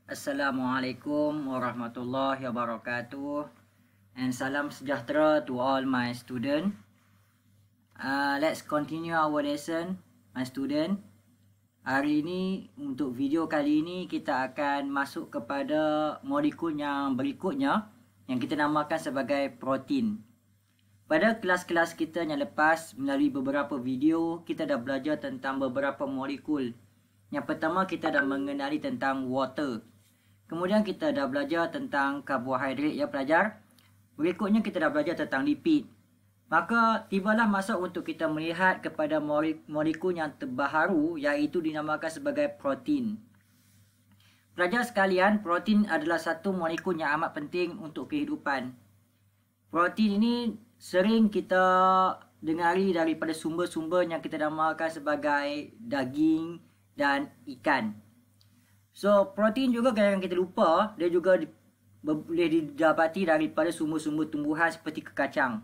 Assalamualaikum warahmatullahi wabarakatuh, and salam sejahtera to all my student. Let's continue our lesson, my student. Hari ini untuk video kali ini kita akan masuk kepada molekul yang berikutnya yang kita namakan sebagai protein. Pada kelas-kelas kita yang lepas, melalui beberapa video, kita dah belajar tentang beberapa molekul. Yang pertama, kita dah mengenali tentang water. Kemudian kita dah belajar tentang karbohidrat ya pelajar. Berikutnya kita dah belajar tentang lipid. Maka tibalah masa untuk kita melihat kepada molekul yang terbaru, iaitu dinamakan sebagai protein. Pelajar sekalian, protein adalah satu molekul yang amat penting untuk kehidupan. Protein ini sering kita dengari daripada sumber-sumber yang kita namakan sebagai daging dan ikan. So, protein juga jangan kita lupa, dia juga boleh didapati daripada sumber-sumber tumbuhan seperti kekacang.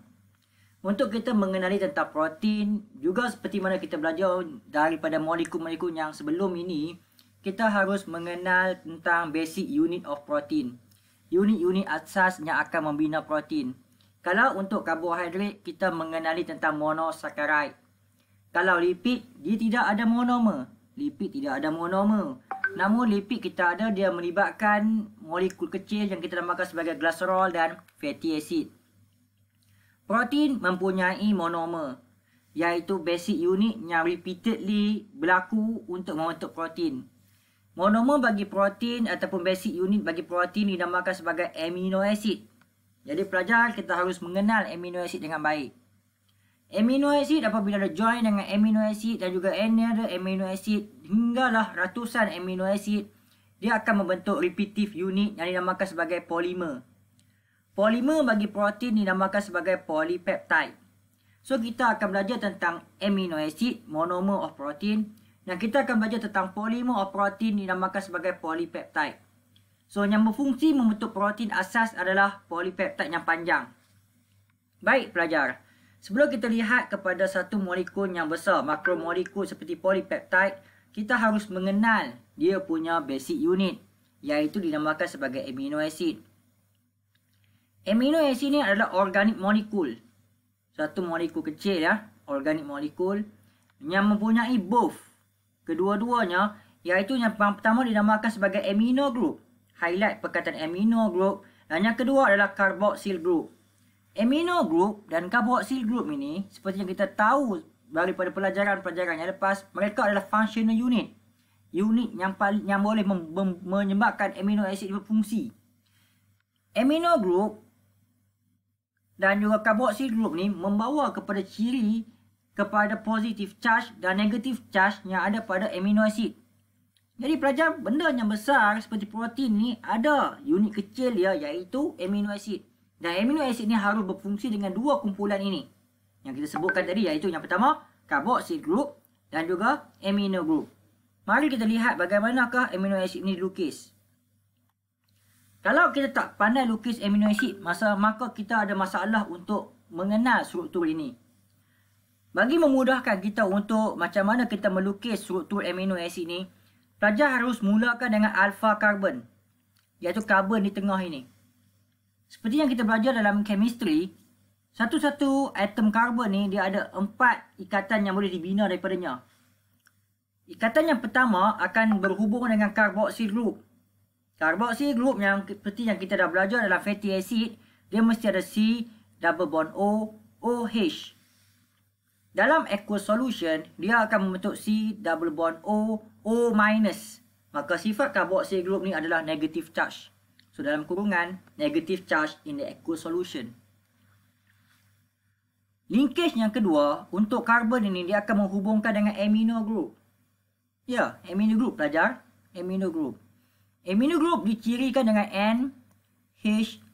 Untuk kita mengenali tentang protein, juga seperti mana kita belajar daripada molekul-molekul yang sebelum ini, kita harus mengenal tentang basic unit of protein. Unit-unit asas yang akan membina protein. Kalau untuk karbohidrat, kita mengenali tentang monosaccharide. Kalau lipid, dia tidak ada monomer. Lipid tidak ada monomer. Namun lipid kita ada, dia melibatkan molekul kecil yang kita namakan sebagai glycerol dan fatty acid. Protein mempunyai monomer, iaitu basic unit yang repeatedly berlaku untuk membentuk protein. Monomer bagi protein ataupun basic unit bagi protein dinamakan sebagai amino acid. Jadi pelajar, kita harus mengenal amino acid dengan baik. Amino acid apabila ada join dengan amino acid dan juga another amino acid hinggalah ratusan amino acid, dia akan membentuk repetitive unit yang dinamakan sebagai polimer. Polimer bagi protein dinamakan sebagai polypeptide. So kita akan belajar tentang amino acid, monomer of protein, dan kita akan belajar tentang polymer of protein dinamakan sebagai polypeptide. So yang berfungsi membentuk protein asas adalah polypeptide yang panjang. Baik pelajar, sebelum kita lihat kepada satu molekul yang besar, makromolekul seperti polypeptide, kita harus mengenal dia punya basic unit, iaitu dinamakan sebagai amino acid. Amino acid ni adalah organic molekul. Satu molekul kecil ya, organic molekul yang mempunyai both kedua-duanya, iaitu yang pertama dinamakan sebagai amino group. Highlight perkataan amino group, dan yang kedua adalah carboxyl group. Amino group dan carboxyl group ini, seperti yang kita tahu daripada pelajaran-pelajaran yang lepas, mereka adalah functional unit. Unit yang boleh menyebabkan amino acid berfungsi. Amino group dan juga carboxyl group ni membawa kepada ciri kepada positive charge dan negative charge yang ada pada amino acid. Jadi pelajar, benda yang besar seperti protein ni ada unit kecil dia, iaitu amino acid. Dan amino acid ni harus berfungsi dengan dua kumpulan ini yang kita sebutkan tadi, iaitu yang pertama carboxyl group dan juga amino group. Mari kita lihat bagaimanakah amino acid ni dilukis. Kalau kita tak pandai lukis amino acid, maka kita ada masalah untuk mengenal struktur ini. Bagi memudahkan kita untuk macam mana kita melukis struktur amino acid ni, pelajar harus mulakan dengan alpha carbon, iaitu karbon di tengah ini. Seperti yang kita belajar dalam chemistry, satu-satu atom karbon ni dia ada 4 ikatan yang boleh dibina daripadanya. Ikatan yang pertama akan berhubung dengan carboxyl group. Carboxyl group yang seperti yang kita dah belajar dalam fatty acid, dia mesti ada C double bond O, OH. Dalam aqueous solution, dia akan membentuk C double bond O, O minus. Maka sifat carboxyl group ni adalah negative charge. So dalam kurungan, negative charge in the aqueous solution. Linkage yang kedua, untuk karbon ini dia akan menghubungkan dengan amino group. Ya, amino group pelajar. Amino group. Amino group dicirikan dengan NH.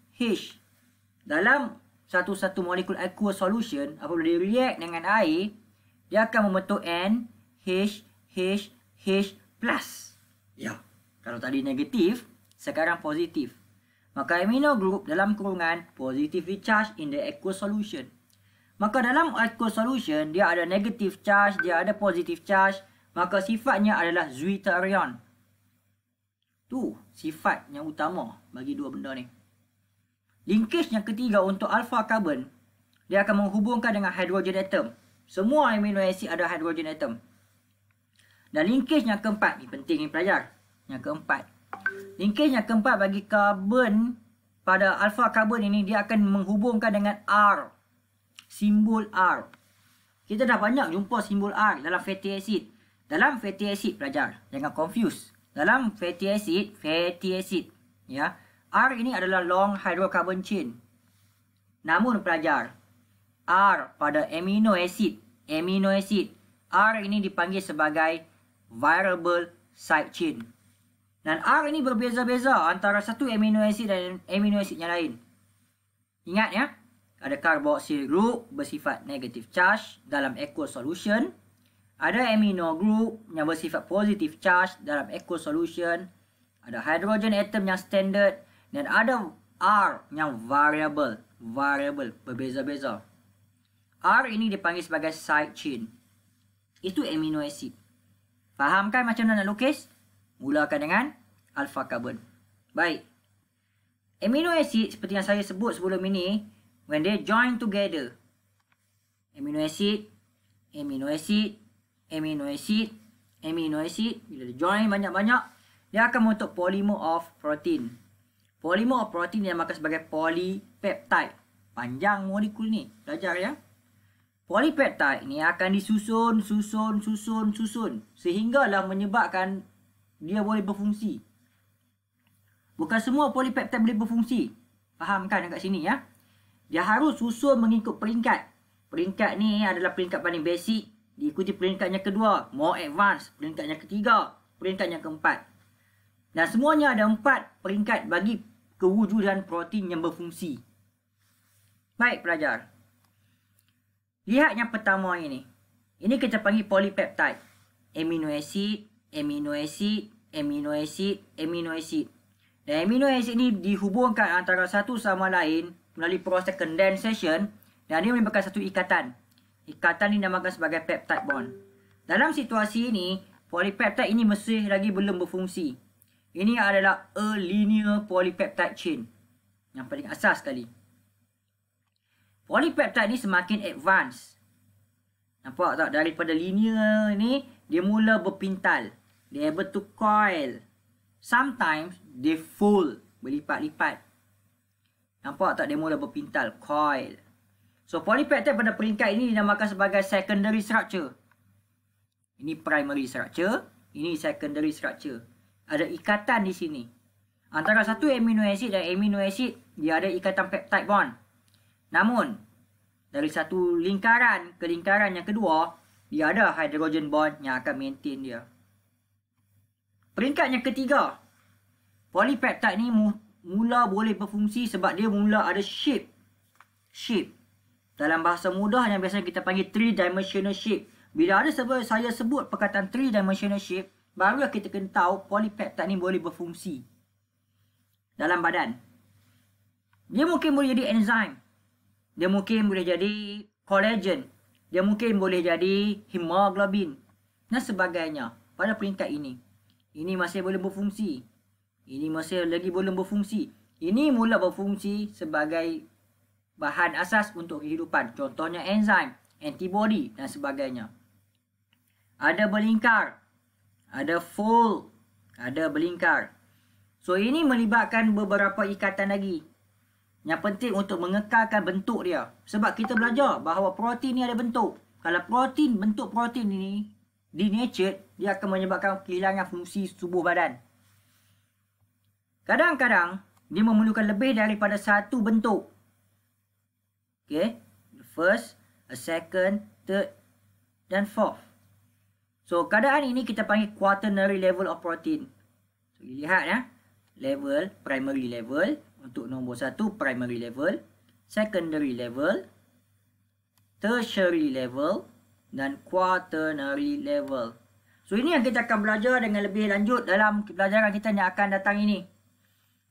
Dalam satu-satu molekul aqueous solution, apabila dia react dengan air, dia akan membentuk NH+. Ya, kalau tadi negatif, sekarang positif. Maka amino group dalam kurungan positively charged in the aqueous solution. Maka dalam aqueous solution, dia ada negative charge, dia ada positive charge. Maka sifatnya adalah zwitterion. Tu sifat yang utama bagi dua benda ni. Linkage yang ketiga untuk alpha carbon, dia akan menghubungkan dengan hydrogen atom. Semua amino acid ada hydrogen atom. Dan linkage yang keempat, ni penting ni pelajar. Yang keempat. Linkage yang keempat bagi karbon pada alpha carbon ini, dia akan menghubungkan dengan R. Simbol R. Kita dah banyak jumpa simbol R dalam fatty acid. Dalam fatty acid pelajar, jangan confuse. Dalam fatty acid, ya, R ini adalah long hydrocarbon chain. Namun pelajar, R pada amino acid, R ini dipanggil sebagai variable side chain. Dan R ini berbeza-beza antara satu amino acid dan amino acid yang lain. Ingat ya, ada carboxyl group bersifat negative charge dalam aqueous solution. Ada amino group yang bersifat positive charge dalam aqueous solution. Ada hydrogen atom yang standard. Dan ada R yang variable. Berbeza-beza. R ini dipanggil sebagai side chain. Itu amino acid. Faham kan macam mana nak lukis? Mulakan dengan alpha carbon. Baik. Amino acid seperti yang saya sebut sebelum ini, when they join together, amino acid, bila dia join banyak-banyak, dia akan membentuk polymer of protein. Polymer of protein yang makan sebagai polypeptide. Panjang molekul ni, belajar ya. Polypeptide ni akan disusun sehinggalah menyebabkan dia boleh berfungsi. Bukan semua polypeptide boleh berfungsi. Fahamkan dekat sini ya. Dia harus susun mengikut peringkat. Peringkat ni adalah peringkat paling basic. Diikuti peringkat yang kedua, more advanced. Peringkat yang ketiga, peringkat yang keempat. Dan semuanya ada 4 peringkat bagi kewujudan protein yang berfungsi. Baik pelajar. Lihat yang pertama ini. Ini kita panggil polypeptide. Amino acid. Dan amino acid ni dihubungkan antara satu sama lain melalui proses condensation. Dan dia menyebabkan satu ikatan. Ikatan ini dinamakan sebagai peptide bond. Dalam situasi ini, polypeptide ini masih lagi belum berfungsi. Ini adalah a linear polypeptide chain. Yang paling asas sekali. Polypeptide ni semakin advance. Nampak tak? Daripada linear ni, dia mula berpintal. Dia able to coil. Sometimes, they fold. Berlipat-lipat. Nampak tak? Dia mula berpintal. Coil. So, polypeptide pada peringkat ini dinamakan sebagai secondary structure. Ini primary structure. Ini secondary structure. Ada ikatan di sini. Antara satu amino acid dan amino acid, dia ada ikatan peptide bond. Namun, dari satu lingkaran ke lingkaran yang kedua, dia ada hydrogen bond yang akan maintain dia. Peringkat yang ketiga, polypeptide ni mula boleh berfungsi sebab dia mula ada shape. Dalam bahasa mudah yang biasanya kita panggil 3-dimensional shape. Bila ada saya sebut perkataan 3-dimensional shape, barulah kita kena tahu polypeptide ni boleh berfungsi dalam badan. Dia mungkin boleh jadi enzim. Dia mungkin boleh jadi collagen. Dia mungkin boleh jadi hemoglobin. Dan sebagainya pada peringkat ini. Ini masih boleh berfungsi. Ini masih lagi belum berfungsi. Ini mula berfungsi sebagai bahan asas untuk kehidupan. Contohnya enzim, antibody dan sebagainya. Ada berlingkar. Ada fold. Ada berlingkar. So ini melibatkan beberapa ikatan lagi. Yang penting untuk mengekalkan bentuk dia. Sebab kita belajar bahawa protein ni ada bentuk. Kalau bentuk protein ini denatured, dia akan menyebabkan kehilangan fungsi tubuh badan. Kadang-kadang dia memerlukan lebih daripada satu bentuk. Okay. The first, a second, third dan fourth. So keadaan ini kita panggil quaternary level of protein. So lihat ya. Level, primary level. Untuk nombor 1, primary level, secondary level, tertiary level dan quaternary level. So ini yang kita akan belajar dengan lebih lanjut dalam pelajaran kita yang akan datang ini.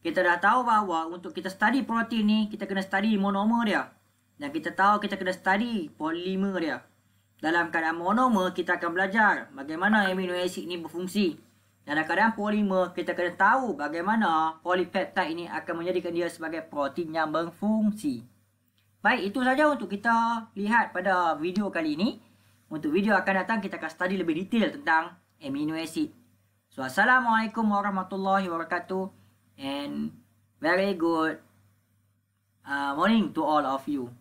Kita dah tahu bahawa untuk kita study protein ni, kita kena study monomer dia. Dan kita tahu kita kena study polimer dia. Dalam keadaan monomer, kita akan belajar bagaimana amino acid ni berfungsi. Kadang-kadang polimer kita kena tahu bagaimana polipeptide ini akan menjadikan dia sebagai protein yang berfungsi. Baik, itu saja untuk kita lihat pada video kali ini. Untuk video akan datang kita akan study lebih detail tentang amino acid. So, Assalamualaikum warahmatullahi wabarakatuh and very good morning to all of you.